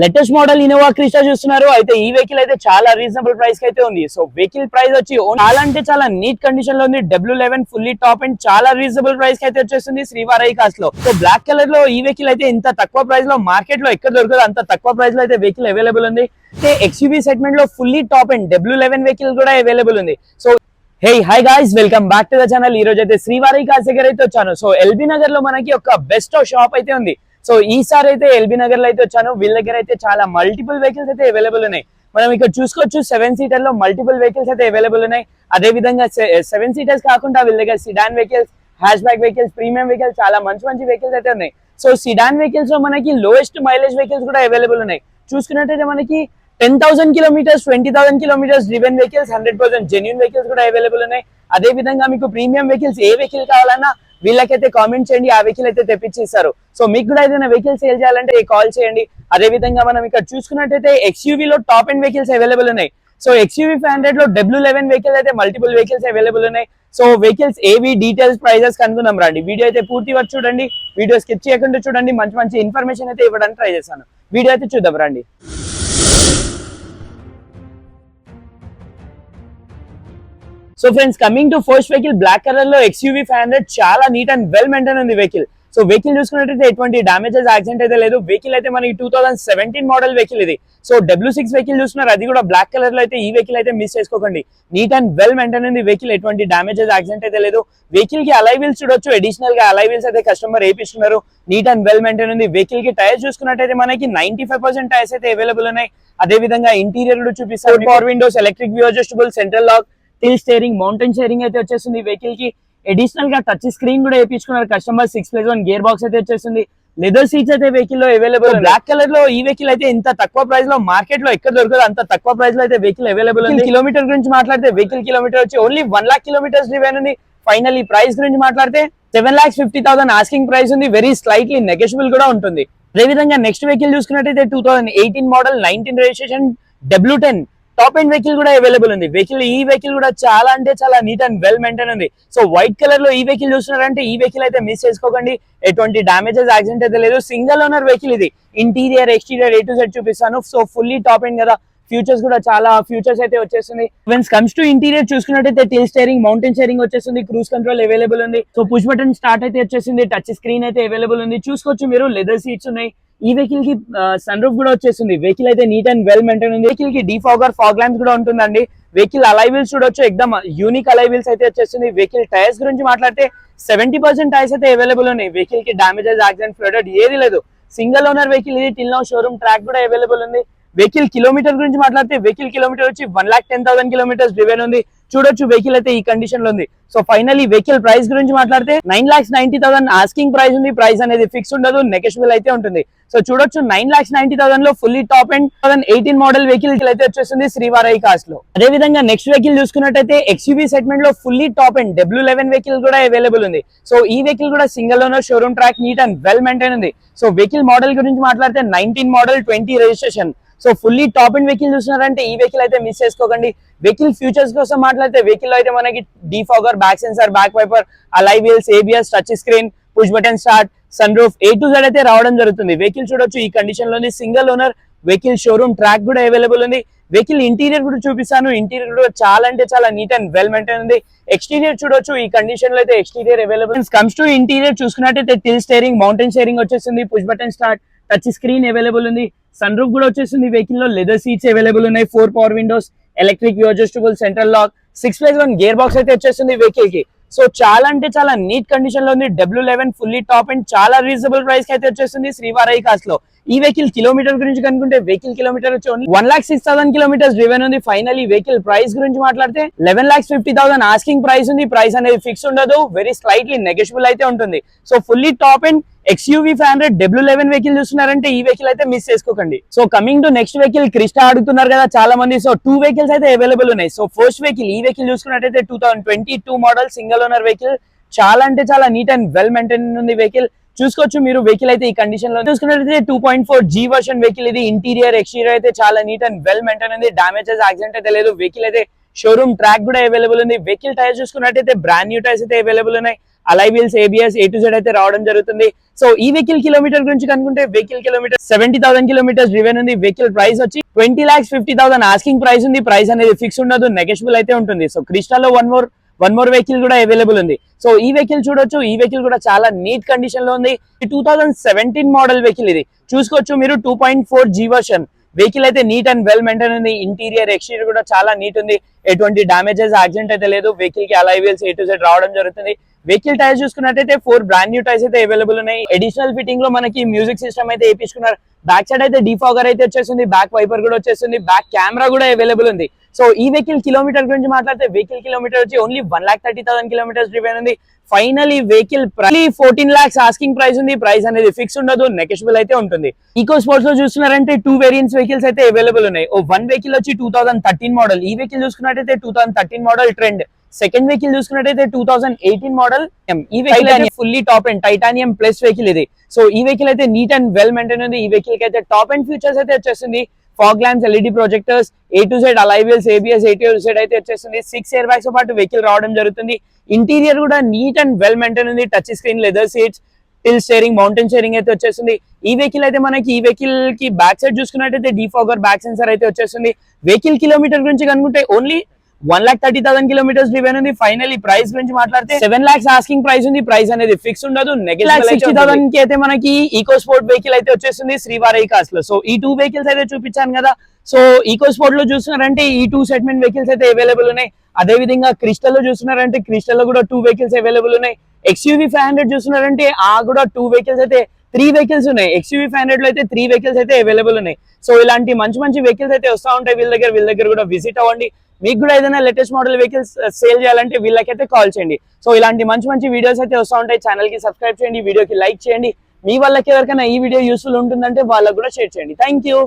Latest model Innova Crysta చూస్తున్నారు. అయితే ఈ వెహికల్ అయితే చాలా రీజనబుల్ ప్రైస్ కి అయితే ఉంది. సో వెహికల్ ప్రైస్ వచ్చి చాలా అంటే చాలా నీట్ కండిషన్ లో ఉంది. W11 ఫుల్లీ టాప్ అండ్ చాలా రీజనబుల్ ప్రైస్ కి అయితే వచ్చేస్తుంది శ్రీవారి కార్స్ లో. సో బ్లాక్ కలర్ లో ఈ వెహికల్ అయితే ఇంత తక్కువ ప్రైస్ లో మార్కెట్ లో ఎక్కడ దొరకదు, అంత తక్కువ ప్రైస్ లో అయితే వెహికల్ అవైలబుల్ ఉంది. అయితే ఎక్స్యూవీ సెగ్మెంట్ లో fully top and W11 vehicle కూడా అవైలబుల్ ఉంది. So hi guys, welcome back to the channel. ఈ రోజు అయితే శ్రీవారి కార్స్ దగ్గర అయితే వచ్చాను. సో ఎల్బీ నగర్ లో మనకి ఒక బెస్ట్ షాప్ అయితే ఉంది. సో ఈసారి అయితే ఎల్బీ నగర్ లో అయితే వచ్చాను. వీళ్ళ దగ్గర అయితే చాలా మల్టిపుల్ వెహికల్స్ అయితే అవైలబుల్ ఉన్నాయి. మనం ఇక్కడ చూసుకోవచ్చు 7 సీటర్ లో మల్టిపుల్ వెహికల్స్ అయితే అవైలబుల్ ఉన్నాయి. అదే విధంగా 7 సీటర్స్ కాకుండా వీళ్ళ దగ్గర sedan vehicles, hatchback vehicles, premium vehicles, చాలా మంచి వెహికల్స్ అయితే ఉన్నాయి. సో సిడాన్ వెహికల్స్ లో మనకి లోయెస్ట్ మైలేజ్ వెహికల్స్ కూడా అవైలబుల్ ఉన్నాయి. చూసుకున్నట్టయితే మనకి 10,000 kilometres, 20,000 kilometres driven vehicles, 100% genuine vehicles కూడా అవైలబుల్ ఉన్నాయి. అదే విధంగా మీకు ప్రీమియం వెహికల్స్ ఏ వెహికల్ కావాలన్నా వీళ్ళకైతే కామెంట్ చేయండి, ఆ వెహికల్ అయితే తెప్పించి ఇస్తారు. సో మీకు కూడా ఏదైనా వెహికల్ సేల్ చేయాలంటే కాల్ చేయండి. అదే విధంగా మనం ఇక్కడ చూసుకున్నట్టయితే XUV లో టాప్ అండ్ వెహికల్స్ అవైలబుల్ ఉన్నాయి. సో XUV 500 లో W11 వెహికల్ అయితే మల్టిపుల్ వెహికల్స్ అవైలబుల్ ఉన్నాయి. సో వెహికల్స్ ఏవి డీటెయిల్స్ ప్రైజెస్ కనుక్కుందాం రండి. వీడియో అయితే పూర్తి వరకు చూడండి, వీడియో స్కిప్ చేయకుండా చూడండి. మంచి ఇన్ఫర్మేషన్ అయితే ఇవ్వడానికి ట్రై చేస్తాను. వీడియో అయితే చూద్దాం రండి. So friends, coming to first vehicle, black colour లో XUV 500 చాలా నీట్ అండ్ వెల్ మెయింటైన్ ఉంది వెహికల్. సో వెహికల్ చూసుకున్నట్టయితే ఎటువంటి డామేజెస్, యాక్సిడెంట్ అయితే లేదు. వెహికల్ అయితే మనకి 2017 మోడల్ వెహికల్ ఇది. సో W6 వెహికల్ చూస్తున్నారు, అది కూడా బ్లాక్ కలర్ లో అయితే. ఈ వెహికల్ అయితే మిస్ చేసుకోకండి, నీట్ అండ్ వెల్ మెయింటైన్ ఉంది వెహికల్. ఎటువంటి డామేజెస్, యాక్సిడెంట్ అయితే లేదు. వెహికల్ కి అలై వీల్స్ చూడొచ్చు, అడిషనల్ గా అలై వీల్స్ అయితే కస్టమర్ వేపిస్తున్నారు. నీట్ అండ్ వెల్ మెయింటైన్ ఉంది వెహికల్ కి. టైర్స్ చూసుకున్నట్టయితే మనకి 95% టైర్స్ అయితే అవైలబుల్ ఉన్నాయి. అదే విధంగా ఇంటీరియర్ కూడా చూపిస్తారు. Power windows, electric view adjustable, central lock, tilt steering, mountain steering అయితే వచ్చేస్తుంది వెహికల్ కి. అడిషనల్ గా టచ్ స్క్రీన్ కూడా వేయించుకున్నారు కస్టమర్. 6+1 గేర్ బాక్స్ అయితే వచ్చేస్తుంది. లెదర్ సీట్స్ అయితే వెహికల్ లో అవైలబుల్. బ్లాక్ కలర్ లో ఈ వెహికల్ అయితే ఇంత తక్కువ ప్రైస్ లో మార్కెట్ లో ఎక్కడ దొరకదు, అంత తక్కువ ప్రైస్ లో అయితే వెహికల్ అవైలబుల్ ఉంది. కిలోమీటర్ గురించి మాట్లాడితే వెహికల్ కిలోమీటర్ వచ్చి ఓన్లీ 1 lakh కిలోమీటర్స్ డ్రైవెన్ ఉంది. ఫైనల్ ఈ ప్రైస్ గురించి మాట్లాడితే 7,50,000 ఆస్కింగ్ ప్రైస్ ఉంది. వెరీ స్లైట్లీ నెగోషియబుల్ కూడా ఉంటుంది. అదే విధంగా నెక్స్ట్ వెహికల్ చూసుకున్నట్టయితే 2018 model, 19 registration W10 top and vehicle కూడా అవైలబుల్ ఉంది. ఈ వెహికల్ కూడా చాలా అంటే చాలా నీట్ అండ్ వెల్ మెయింటైన్ ఉంది. సో వైట్ కలర్ లో ఈ వెహికల్ చూస్తున్నారంటే ఈ వెహికల్ అయితే మిస్ చేసుకోకండి. ఎటువంటి డామేజెస్, యాక్సిడెంట్ అయితే లేదు. సింగిల్ ఓనర్ వెహికల్ ఇది. Interior, exterior A to Z చూపిస్తాను. సో ఫుల్లీ టాప్ అండ్ కదా, ఫ్యూచర్స్ కూడా చాలా ఫ్యూచర్స్ అయితే వచ్చేస్తుంది. వెన్స్ కమ్స్ టు ఇంటీరియర్ చూసుకున్నట్టయితే టిల్ స్టీరింగ్, మౌంటైన్ స్టీరింగ్ వచ్చేస్తుంది. క్రూజ్ కంట్రోల్ అవైలబుల్ ఉంది. సో పుష్ బటన్ స్టార్ట్ అయితే వచ్చేసింది. టచ్ స్క్రీన్ అయితే అవైలబుల్ ఉంది. చూసుకోవచ్చు మీరు, లెదర్ సీట్స్ ఉన్నాయి. ఈ వెహికల్ కి సన్ రూఫ్ కూడా వచ్చేస్తుంది. వెహికల్ అయితే నీట్ అండ్ వెల్ మెయింటైన్ ఉంది. వెహికల్ కి డీఫాగర్, ఫాగ్ ల్యాంప్స్ కూడా ఉంటుందండి. వెహికల్ అలై వీల్స్ చూడొచ్చు, ఎక్దమ్ యూనిక్ అలై వీల్స్ అయితే వచ్చేస్తుంది. వెహికల్ టైర్స్ గురించి మాట్లాడితే 70% టైర్స్ అయితే అవైలబుల్ ఉన్నాయి. వెహికల్ కి డామేజెస్, యాక్సిడెంట్, ఫ్లడెడ్ ఏది లేదు. సింగిల్ ఓనర్ వెహికల్ ఇది. టిల్ నౌ షోరూమ్ ట్రాక్ కూడా అవైలబుల్ ఉంది. వెహికల్ కిలోమీటర్ గురించి మాట్లాడితే వెహికల్ కిలోమీటర్ వచ్చి 1,10,000 కిలోమీటర్స్ డ్రివెన్ ఉంది. చూడొచ్చు వెహికల్ అయితే ఈ కండిషన్ లో ఉంది. సో ఫైనల్లీ వెహికల్ ప్రైస్ గురించి మాట్లాడితే 9,90,000 ఆస్కింగ్ ప్రైస్ ఉంది. ప్రైస్ అనేది ఫిక్స్ ఉండదు, నెగోషియబుల్ అయితే ఉంటుంది. సో చూడొచ్చు 9,90,000 లో fully top and 2018 model vehicle అయితే వచ్చేస్తుంది శ్రీవారి కార్స్ లో. అదే విధంగా నెక్స్ట్ వెహికల్ చూసుకున్నట్టయితే XUV సెగ్మెంట్ లో fully top and W11 vehicle కూడా అవైలబుల్ ఉంది. సో ఈ వెహికల్ కూడా single owner, showroom track, neat and well maintain ఉంది. సో వెహికల్ మోడల్ గురించి మాట్లాడితే 19 model, 20 registration. So fully top and vehicle చూస్తున్నారంటే ఈ వెహికల్ అయితే మిస్ చేసుకోకండి. వెహికల్ ఫ్యూచర్స్ కోసం మాట్లాడితే వెహికల్ అయితే మనకి defogger, back sensor, back wiper, alloy wheels, ABS, touch screen, push button start, sun roof A to Z అయితే రావడం జరుగుతుంది. వెహికల్ చూడొచ్చు ఈ కండిషన్ లోని. Single owner vehicle, showroom track కూడా అవైలబుల్ ఉంది. వెహికల్ ఇంటీరియర్ కూడా చూపిస్తాను. ఇంటీరియర్ కూడా చాలా అంటే చాలా నీట్ అండ్ వెల్ మెయింటైన్ ఉంది. ఎక్స్టీరియర్ చూడొచ్చు ఈ కండిషన్ లో అయితే exterior available. Comes to interior చూసుకున్నట్టయితే టిల్ స్టీరింగ్, మౌంటైన్ స్టీరింగ్ వచ్చేసింది. Push button start, touch screen available ఉంది. సన్ రూఫ్ కూడా వచ్చేసింది. వెహికల్ లో లెదర్ సీట్స్ అవైలబుల్ ఉన్నాయి. 4 power windows, electric view adjustable, central lock, 6+1 gear box అయితే వచ్చేస్తుంది వెహికల్ కి. సో చాలా అంటే చాలా నీట్ కండిషన్ లో ఉంది. W11 ఫుల్లీ టాప్ అండ్ చాలా రీజనబుల్ ప్రైస్ కి అయితే వచ్చేస్తుంది శ్రీవారి కార్స్ లో. ఈ వెహికల్ కిలోమీటర్ గురించి కనుకుంటే వెహికల్ కిలోమీటర్ వచ్చి 1,06,000 కిలోమీటర్స్ డ్రివెన్ ఉంది. ఫైనల్ ఈ వెహికల్ ప్రైస్ గురించి మాట్లాడితే 11,50,000 ఆస్కింగ్ ప్రైస్ ఉంది. ప్రైస్ అనేది ఫిక్స్ ఉండదు, వెరీ స్లైట్లీ నెగోషియబుల్ అయితే ఉంటుంది. So fully top and XUV 500 W11 vehicle చూస్తున్నారంటే ఈ వెహికల్ అయితే మిస్ చేసుకోకండి. So coming to next vehicle, Crysta అడుగుతున్నారు కదా చాలా మంది. సో 2 వెహికల్స్ అయితే అవైలబుల్ ఉన్నాయి. సో ఫస్ట్ వెహికల్, ఈ వెహికల్ చూసుకున్నట్టయితే 2022 మోడల్, సింగిల్ ఓనర్ వెహికల్. చాలా అంటే చాలా నీట్ అండ్ వెల్ మెయింటైన్ ఉంది వెహికల్. చూసుకోవచ్చు మీరు, వెహికల్ అయితే ఈ కండిషన్ లో చూసుకున్నట్లయితే 2.4G వర్షన్ వెహికల్ ఇది. ఇంటీరియర్, ఎక్స్టీరియర్ అయితే చాలా నీట్ అండ్ వెల్ మెయింటైన్ ఉంది. డామేజెస్, యాక్సిడెంట్ అయితే లేదు. వెహికల్ అయితే షోరూమ్ ట్రాక్ కూడా అవైలబుల్ ఉంది. వెహికల్ టైర్స్ చూసుకున్నట్టయితే బ్రాండ్ న్యూ టైర్స్ అయితే అవైలబుల్ ఉన్నాయి. అలై wheels, ABS A to Z అయితే రావడం జరుగుతుంది. సో ఈ వెహికల్ కిలోమీటర్ గురించి కనుకుంటే వెహికల్ కిలోమీటర్ 70,000 కిలోమీటర్స్ డ్రివెన్ ఉంది. వెహికల్ ప్రైస్ వచ్చి 20,50,000 ఆస్కింగ్ ప్రైస్ ఉంది. ప్రైస్ అనేది ఫిక్స్ ఉండదు, నెగోషియబుల్ అయితే ఉంటుంది. సో క్రిస్టాలో వన్ మోర్ వెహికల్ కూడా అవైలబుల్ ఉంది. సో ఈ వెహికల్ చూడొచ్చు, ఈ వెహికల్ కూడా చాలా నీట్ కండిషన్ లో ఉంది. 2017 మోడల్ వెహికల్ ఇది చూసుకోవచ్చు మీరు. 2.4 G వర్షన్ వెహికల్ అయితే నీట్ అండ్ వెల్ మెయింటైన్ ఉంది. ఇంటీరియర్ ఎక్స్టీరియర్ కూడా చాలా నీట్ ఉంది. ఎటువంటి డామేజెస్, యాక్సిడెంట్ అయితే లేదు. వెహికల్ కి alloy wheels A to Z రావడం జరుగుతుంది. వెహికల్ టైర్స్ చూసుకున్నట్టయితే 4 బ్రాండ్ న్యూ టైర్స్ అయితే అవైలబుల్ ఉన్నాయి. అడిషనల్ ఫిట్టింగ్ లో మనకి మ్యూజిక్ సిస్టమ్ అయితే వేయించుకున్నారు. బ్యాక్ సైడ్ అయితే డిఫాగర్ అయితే వచ్చేస్తుంది, బ్యాక్ వైపర్ కూడా వచ్చేస్తుంది, బ్యాక్ కెమెరా కూడా అవైలబుల్ ఉంది. సో ఈ వెహికల్ కిలోమీటర్ గురించి మాట్లాడితే వెహికల్ కిలోమీటర్ వచ్చి ఓన్లీ 1,30,000 కిలోమీటర్స్ డ్రివెన్ ఉంది. ఫైనల్ ఈ వెహికల్ 14 lakhs ఆస్కింగ్ ప్రైస్ ఉంది. ప్రైస్ అనేది ఫిక్స్ ఉండదు, నెగోషియబుల్ అయితే ఉంటుంది. ఈకో స్పోర్ట్స్ లో చూస్తున్నారంటే 2 వేరియంట్స్ వెహికల్స్ అయితే అవైలబుల్ ఉన్నాయి. వన్ వెహికల్ వచ్చి 2013 మోడల్. ఈ వెహికల్ చూసుకున్నట్టయితే 2013 మోడల్ ట్రెండ్. సెకండ్ వెహికల్ చూసుకున్నట్టయితే 2018 మోడల్. ఈ vehicle fully top and titanium plus vehicle ఇది. సో ఈ వెహికల్ అయితే నీట్ అండ్ వెల్ మెయింటైన్ ఉంది. ఈ వెహికల్ కి అయితే టాప్ అండ్ ఫీచర్స్ అయితే వచ్చేస్తుంది. Fog lamps, LED projectors, A to Z Alai wheels, ABS A to Z అయితే వచ్చేస్తుంది. 6 ఎయిర్ బ్యాగ్స్ తో పాటు వెహికల్ రావడం జరుగుతుంది. ఇంటీరియర్ కూడా నీట్ అండ్ వెల్ మెయింటైన్ ఉంది. Touch screen, leather seats, till steering, mountain steering అయితే వచ్చేస్తుంది. ఈ వెహికల్ అయితే మనకి ఈ వెహికల్ కి బ్యాక్ సైడ్ చూసుకున్నట్టయితే డిఫాగర్ బ్యాక్ సెన్సర్ అయితే వచ్చేస్తుంది. వెహికల్ కిలోమీటర్ గురించి కనుకుంటే ఓన్లీ 1,30,000 కిలోమీటర్స్ డ్రివెన్ ఉంది. ఫైనల్ ప్రైస్ గురించి మాట్లాడితే 7 lakhs ఆస్కింగ్ ప్రైస్ ఉంది. ప్రైస్ అనేది ఫిక్స్ ఉండదు, నెగోషియబుల్. 60,000 కి అయితే మనకి ఈకో స్పోర్ట్ వెహికల్ అయితే వచ్చేస్తుంది శ్రీవారి కార్స్ లో. సో ఈ 2 వెహికల్స్ అయితే చూపించాను కదా. సో ఈకో స్పోర్ట్ లో చూస్తున్నారంటే ఈ 2 సెగ్మెంట్ వెహికల్స్ అయితే అవైలబుల్ ఉన్నాయి. అదే విధంగా క్రిస్టల్ లో చూస్తున్నారంటే క్రిస్టల్ లో కూడా 2 వెహికల్స్ అవైలబుల్ ఉన్నాయి. XUV 500 చూస్తున్నారంటే ఆ కూడా 2 వెహికల్స్ అయితే 3 వెహికల్స్ ఉన్నాయి. XUV 500 లో అయితే 3 వెహికల్స్ అయితే అవైలబుల్ ఉన్నాయి. సో ఇలాంటి మంచి వెహికల్స్ అయితే వస్తూ ఉంటాయి వీళ్ళ దగ్గర కూడా విజిట్ అవ్వండి. మీకు కూడా ఏదైనా లేటెస్ట్ మోడల్ వెహికల్స్ సేల్ చేయాలంటే వీళ్ళకైతే కాల్ చేయండి. సో ఇలాంటి మంచి వీడియోస్ అయితే వస్తూ ఉంటాయి. ఛానల్ కి సబ్స్క్రైబ్ చేయండి, వీడియోకి లైక్ చేయండి. మీ వాళ్ళకి ఎవరికైనా ఈ వీడియో యూస్ఫుల్ ఉంటుందంటే వాళ్ళకి కూడా షేర్ చేయండి. Thank you.